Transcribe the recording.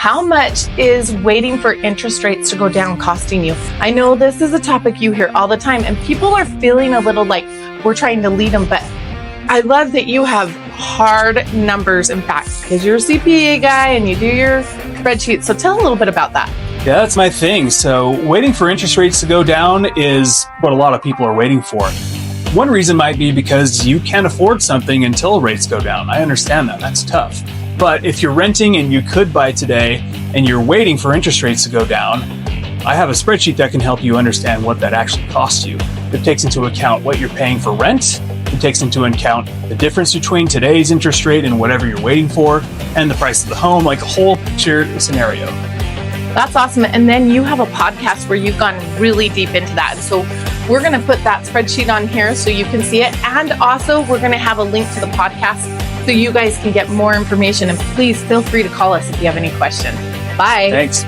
How much is waiting for interest rates to go down costing you? I know this is a topic you hear all the time, and people are feeling a little like we're trying to lead them, but I love that you have hard numbers and facts because you're a CPA guy and you do your spreadsheet. So tell a little bit about that. Yeah, that's my thing. So waiting for interest rates to go down is what a lot of people are waiting for. One reason might be because you can't afford something until rates go down. I understand that. That's tough. But if you're renting and you could buy today and you're waiting for interest rates to go down, I have a spreadsheet that can help you understand what that actually costs you. It takes into account what you're paying for rent. It takes into account the difference between today's interest rate and whatever you're waiting for, and the price of the home, like a whole picture scenario. That's awesome. And then you have a podcast where you've gone really deep into that. And so we're going to put that spreadsheet on here so you can see it. And also we're going to have a link to the podcast so you guys can get more information. And please feel free to call us if you have any questions. Bye. Thanks.